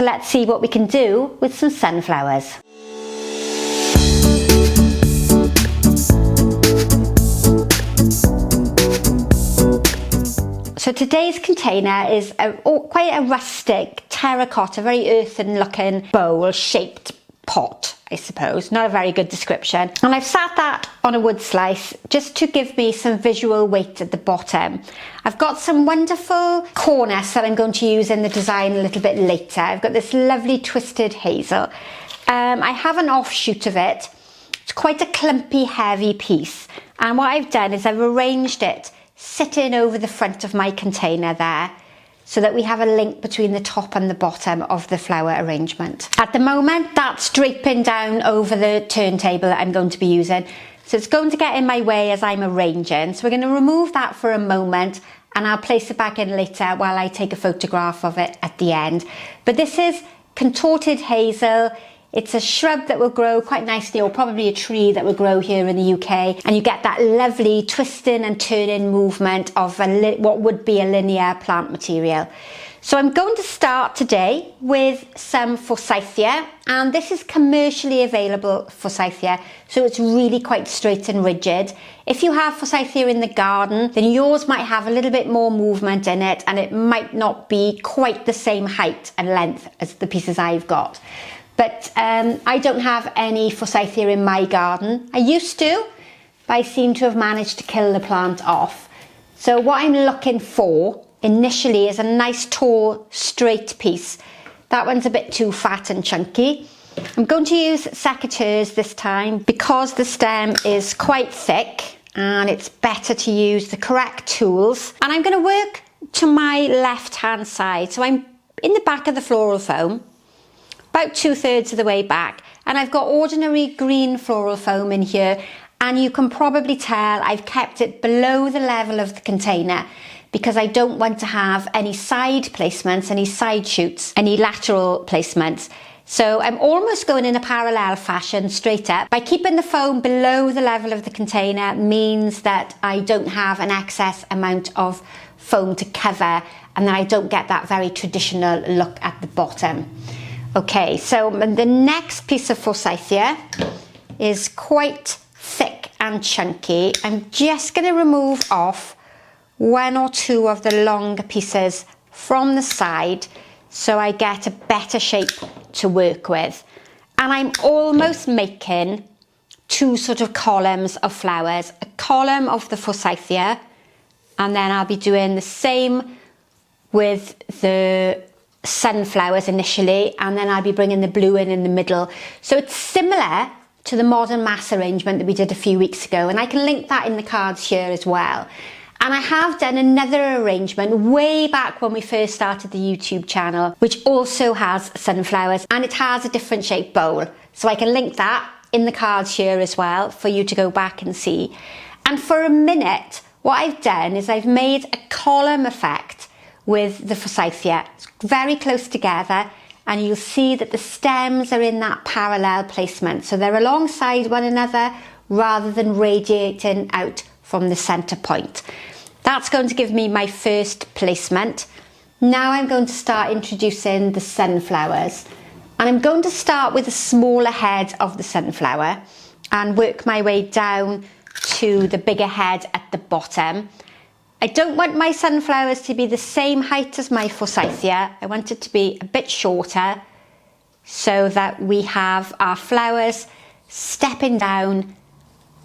Let's see what we can do with some sunflowers. So today's container is quite a rustic terracotta, very earthen looking bowl shaped pot, I suppose. Not a very good description. And I've sat that on a wood slice just to give me some visual weight at the bottom. I've got some wonderful cornice that I'm going to use in the design a little bit later. I've got this lovely twisted hazel. I have an offshoot of it. It's quite a clumpy, heavy piece. And what I've done is I've arranged it sitting over the front of my container there, so that we have a link between the top and the bottom of the flower arrangement. At the moment, that's draping down over the turntable that I'm going to be using. So it's going to get in my way as I'm arranging. So we're going to remove that for a moment and I'll place it back in later while I take a photograph of it at the end. But this is contorted hazel. It's a shrub that will grow quite nicely, or probably a tree that will grow here in the UK. And you get that lovely twisting and turning movement of what would be a linear plant material. So I'm going to start today with some Forsythia, and this is commercially available Forsythia, so it's really quite straight and rigid. If you have Forsythia in the garden, then yours might have a little bit more movement in it, and it might not be quite the same height and length as the pieces I've got. But I don't have any Forsythia in my garden. I used to, but I seem to have managed to kill the plant off. So what I'm looking for initially is a nice tall straight piece. That one's a bit too fat and chunky. I'm going to use secateurs this time because the stem is quite thick and it's better to use the correct tools. And I'm going to work to my left hand side. So I'm in the back of the floral foam, about 2/3 of the way back, and I've got ordinary green floral foam in here, and you can probably tell I've kept it below the level of the container because I don't want to have any side placements, any side shoots, any lateral placements. So I'm almost going in a parallel fashion straight up. By keeping the foam below the level of the container means that I don't have an excess amount of foam to cover, and then I don't get that very traditional look at the bottom. Okay, so the next piece of Forsythia is quite thick and chunky. I'm just going to remove off one or two of the longer pieces from the side so I get a better shape to work with. And I'm almost making two sort of columns of flowers. A column of the Forsythia, and then I'll be doing the same with the sunflowers initially, and then I'll be bringing the blue in the middle. So it's similar to the modern mass arrangement that we did a few weeks ago, and I can link that in the cards here as well. And I have done another arrangement way back when we first started the YouTube channel, which also has sunflowers, and it has a different shaped bowl. So I can link that in the cards here as well for you to go back and see. And for a minute, what I've done is I've made a column effect with the Forsythia. It's very close together, and you'll see that the stems are in that parallel placement. So they're alongside one another rather than radiating out from the center point. That's going to give me my first placement. Now I'm going to start introducing the sunflowers. And I'm going to start with the smaller head of the sunflower and work my way down to the bigger head at the bottom. I don't want my sunflowers to be the same height as my Forsythia. I want it to be a bit shorter so that we have our flowers stepping down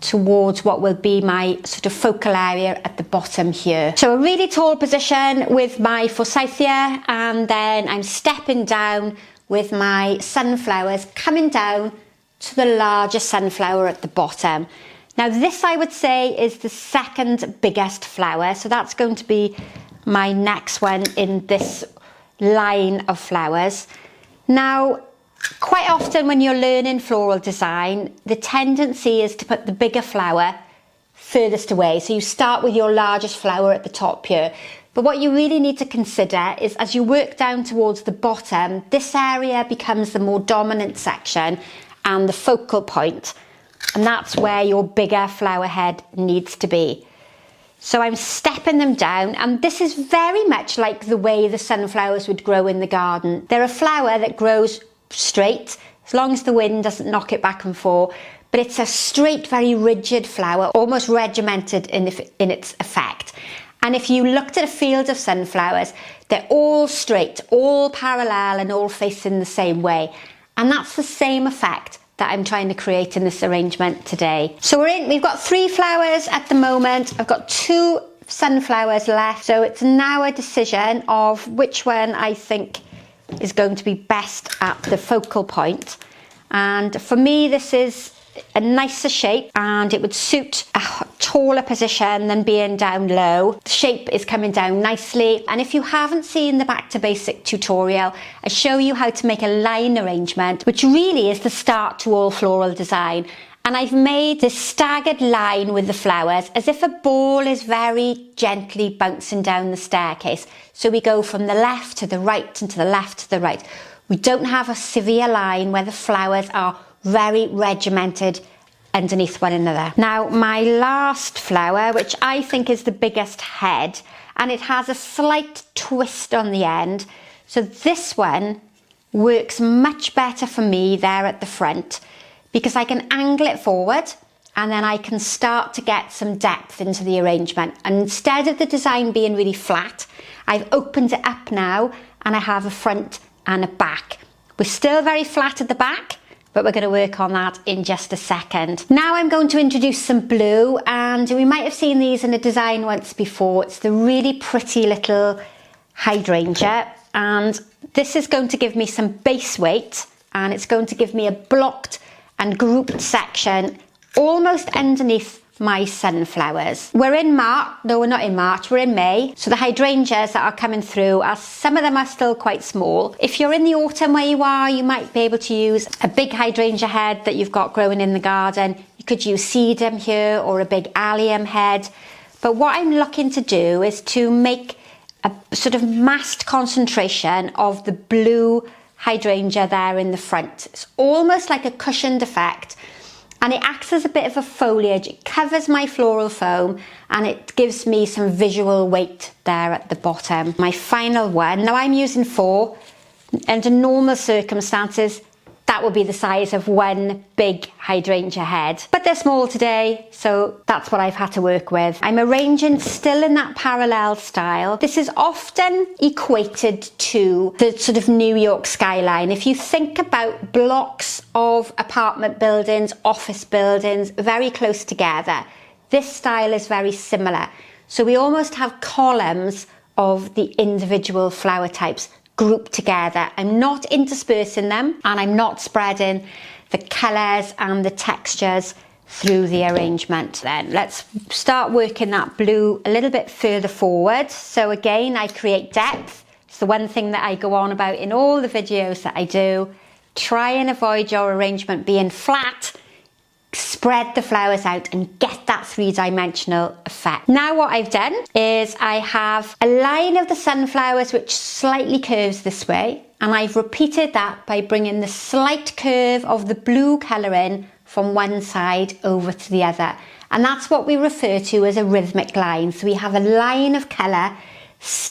towards what will be my sort of focal area at the bottom here. So a really tall position with my Forsythia, and then I'm stepping down with my sunflowers coming down to the larger sunflower at the bottom. Now this, I would say, is the second biggest flower, so that's going to be my next one in this line of flowers. Now, quite often when you're learning floral design, the tendency is to put the bigger flower furthest away. So you start with your largest flower at the top here. But what you really need to consider is as you work down towards the bottom, this area becomes the more dominant section and the focal point. And that's where your bigger flower head needs to be. So I'm stepping them down, and this is very much like the way the sunflowers would grow in the garden. They're a flower that grows straight, as long as the wind doesn't knock it back and forth, but it's a straight, very rigid flower, almost regimented in its effect. And if you looked at a field of sunflowers, they're all straight, all parallel, and all facing the same way. And that's the same effect that I'm trying to create in this arrangement today. So we've got 3 flowers at the moment. I've got 2 sunflowers left. So it's now a decision of which one I think is going to be best at the focal point. And for me, this is a nicer shape, and it would suit a taller position than being down low. The shape is coming down nicely, and if you haven't seen the Back to Basic tutorial, I show you how to make a line arrangement, which really is the start to all floral design. And I've made this staggered line with the flowers as if a ball is very gently bouncing down the staircase. So we go from the left to the right and to the left to the right. We don't have a severe line where the flowers are very regimented underneath one another. Now, my last flower, which I think is the biggest head, and it has a slight twist on the end. So this one works much better for me there at the front, because I can angle it forward and then I can start to get some depth into the arrangement. And instead of the design being really flat, I've opened it up now, and I have a front and a back. We're still very flat at the back, but we're going to work on that in just a second. Now I'm going to introduce some blue, and we might have seen these in a design once before. It's the really pretty little hydrangea, and this is going to give me some base weight, and it's going to give me a blocked and grouped section almost underneath my sunflowers. We're in March, no, we're not in March, we're in May. So the hydrangeas that are coming through, some of them are still quite small. If you're in the autumn where you are, you might be able to use a big hydrangea head that you've got growing in the garden. You could use sedum here, or a big allium head. But what I'm looking to do is to make a sort of massed concentration of the blue hydrangea there in the front. It's almost like a cushioned effect, and it acts as a bit of a foliage. It covers my floral foam, and it gives me some visual weight there at the bottom. My final one, now I'm using 4. Under normal circumstances, that would be the size of one big hydrangea head, but they're small today, so that's what I've had to work with. I'm arranging still in that parallel style. This is often equated to the sort of New York skyline. If you think about blocks of apartment buildings, office buildings, very close together, this style is very similar. So we almost have columns of the individual flower types grouped together. I'm not interspersing them, and I'm not spreading the colours and the textures through the arrangement. Then let's start working that blue a little bit further forward. So again, I create depth. It's the one thing that I go on about in all the videos that I do. Try and avoid your arrangement being flat. Spread the flowers out and get that 3-dimensional effect. Now what I've done is I have a line of the sunflowers which slightly curves this way, and I've repeated that by bringing the slight curve of the blue colour in from one side over to the other, and that's what we refer to as a rhythmic line. So we have a line of colour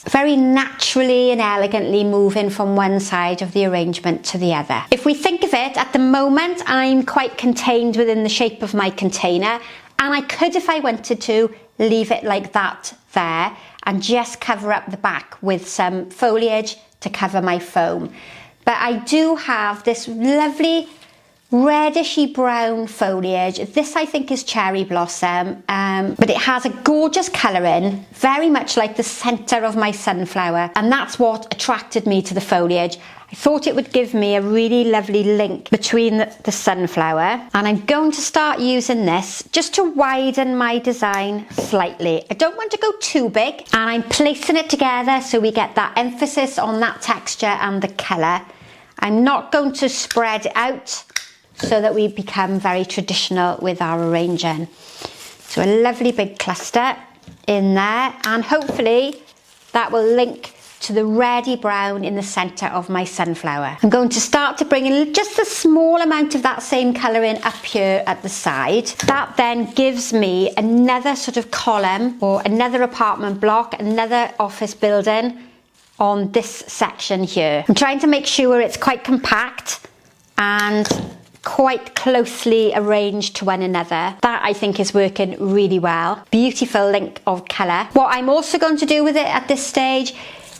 very naturally and elegantly moving from one side of the arrangement to the other. If we think of it, at the moment I'm quite contained within the shape of my container, and I could, if I wanted to, leave it like that there and just cover up the back with some foliage to cover my foam. But I do have this lovely reddishy brown foliage. This I think is cherry blossom, but it has a gorgeous colouring, very much like the centre of my sunflower, and that's what attracted me to the foliage. I thought it would give me a really lovely link between the sunflower, and I'm going to start using this just to widen my design slightly. I don't want to go too big, and I'm placing it together so we get that emphasis on that texture and the colour. I'm not going to spread it out so that we become very traditional with our arranging. So a lovely big cluster in there, and hopefully that will link to the reddy brown in the centre of my sunflower. I'm going to start to bring in just a small amount of that same colour in up here at the side. That then gives me another sort of column or another apartment block, another office building on this section here. I'm trying to make sure it's quite compact and quite closely arranged to one another. That I think is working really well. Beautiful link of colour. What I'm also going to do with it at this stage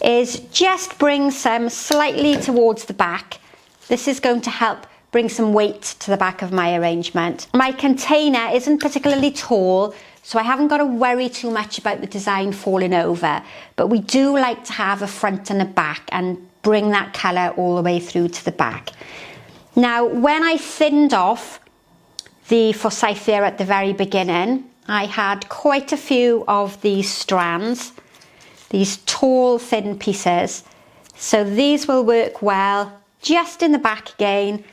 is just bring some slightly towards the back. This is going to help bring some weight to the back of my arrangement. My container isn't particularly tall, so I haven't got to worry too much about the design falling over, but we do like to have a front and a back and bring that colour all the way through to the back. Now, when I thinned off the Forsythia at the very beginning, I had quite a few of these strands, these tall, thin pieces. So these will work well just in the back again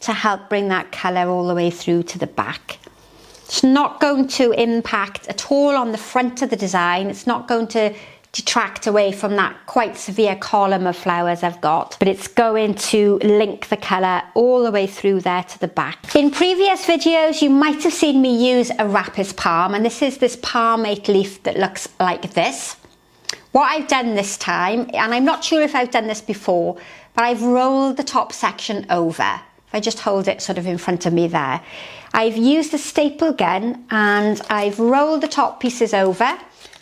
to help bring that colour all the way through to the back. It's not going to impact at all on the front of the design. It's not going to detract away from that quite severe column of flowers I've got, but it's going to link the colour all the way through there to the back. In previous videos you might have seen me use a Rapis palm, and this is this palmate leaf that looks like this. What I've done this time, and I'm not sure if I've done this before, but I've rolled the top section over. If I just hold it sort of in front of me there, I've used a staple gun and I've rolled the top pieces over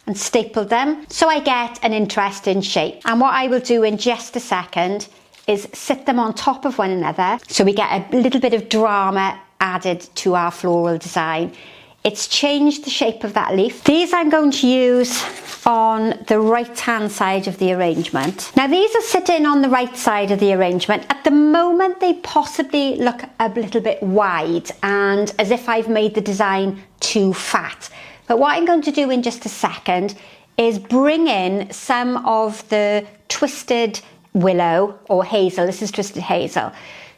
and stapled them so I get an interesting shape. And what I will do in just a second is sit them on top of one another so we get a little bit of drama added to our floral design. It's changed the shape of that leaf. These I'm going to use on the right hand side of the arrangement. Now these are sitting on the right side of the arrangement. At the moment they possibly look a little bit wide and as if I've made the design too fat. But what I'm going to do in just a second is bring in some of the twisted willow or hazel. This is twisted hazel.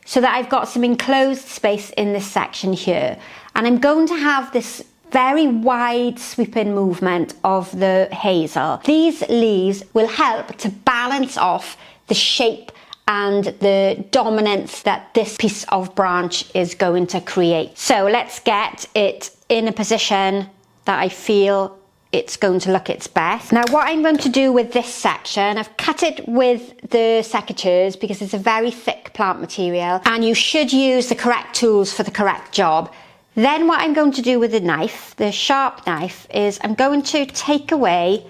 So that I've got some enclosed space in this section here. And I'm going to have this very wide sweeping movement of the hazel. These leaves will help to balance off the shape and the dominance that this piece of branch is going to create. So let's get it in a position that I feel it's going to look its best. Now what I'm going to do with this section, I've cut it with the secateurs because it's a very thick plant material and you should use the correct tools for the correct job. Then what I'm going to do with the knife, the sharp knife, is I'm going to take away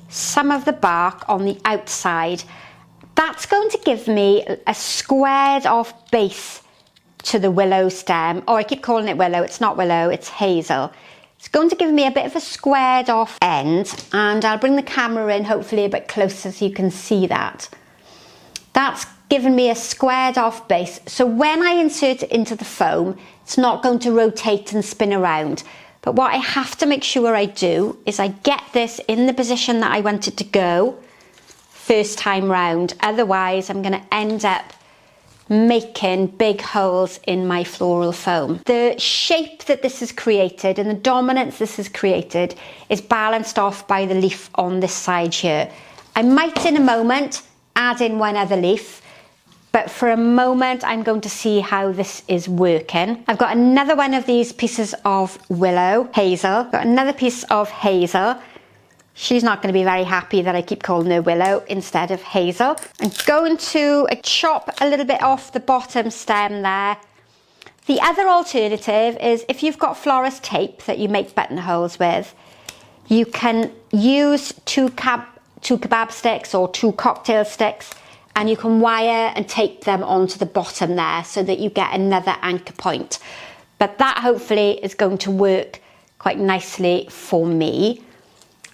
some of the bark on the outside. That's going to give me a squared off base to the willow stem, or I keep calling it willow, it's not willow, it's hazel. It's going to give me a bit of a squared off end, and I'll bring the camera in hopefully a bit closer so you can see that. That's given me a squared off base, so when I insert it into the foam, it's not going to rotate and spin around. But what I have to make sure I do is I get this in the position that I want it to go first time round. Otherwise, I'm going to end up making big holes in my floral foam. The shape that this has created and the dominance this has created is balanced off by the leaf on this side here. I might in a moment add in one other leaf, but for a moment I'm going to see how this is working. I've got another one of these pieces of willow, hazel, got another piece of hazel. She's not going to be very happy that I keep calling her willow instead of hazel. I'm going to chop a little bit off the bottom stem there. The other alternative is if you've got florist tape that you make buttonholes with, you can use two kebab sticks or 2 cocktail sticks and you can wire and tape them onto the bottom there so that you get another anchor point. But that hopefully is going to work quite nicely for me.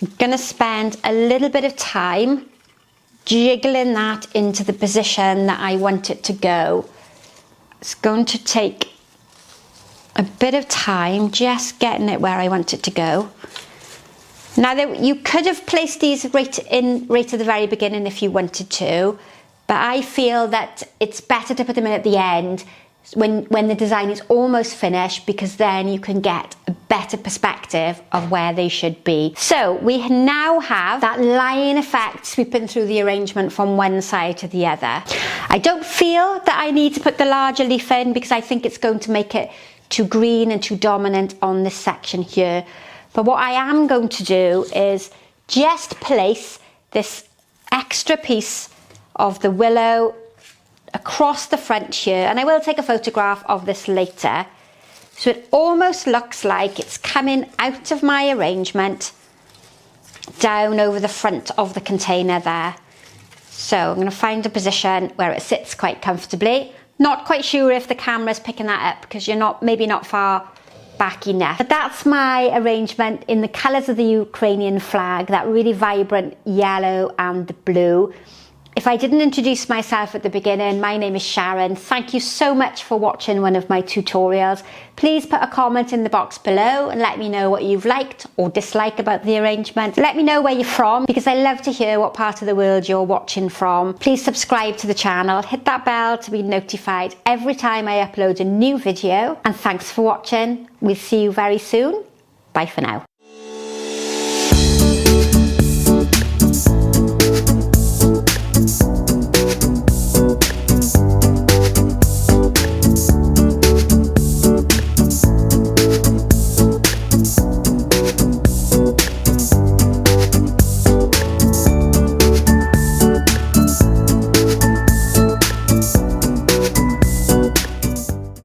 I'm going to spend a little bit of time jiggling that into the position that I want it to go. It's going to take a bit of time just getting it where I want it to go. Now you could have placed these right at the very beginning if you wanted to, but I feel that it's better to put them in at the end when the design is almost finished, because then you can get a better perspective of where they should be. So we now have that line effect sweeping through the arrangement from one side to the other. I don't feel that I need to put the larger leaf in, because I think it's going to make it too green and too dominant on this section here. But what I am going to do is just place this extra piece of the willow across the front here, and I will take a photograph of this later, so it almost looks like it's coming out of my arrangement down over the front of the container there. So I'm going to find a position where it sits quite comfortably. Not quite sure if the camera's picking that up, because you're maybe not far back enough. But that's my arrangement in the colours of the Ukrainian flag, that really vibrant yellow and the blue. If I didn't introduce myself at the beginning, my name is Sharon. Thank you so much for watching one of my tutorials. Please put a comment in the box below and let me know what you've liked or disliked about the arrangement. Let me know where you're from, because I love to hear what part of the world you're watching from. Please subscribe to the channel, hit that bell to be notified every time I upload a new video. And thanks for watching. We'll see you very soon. Bye for now.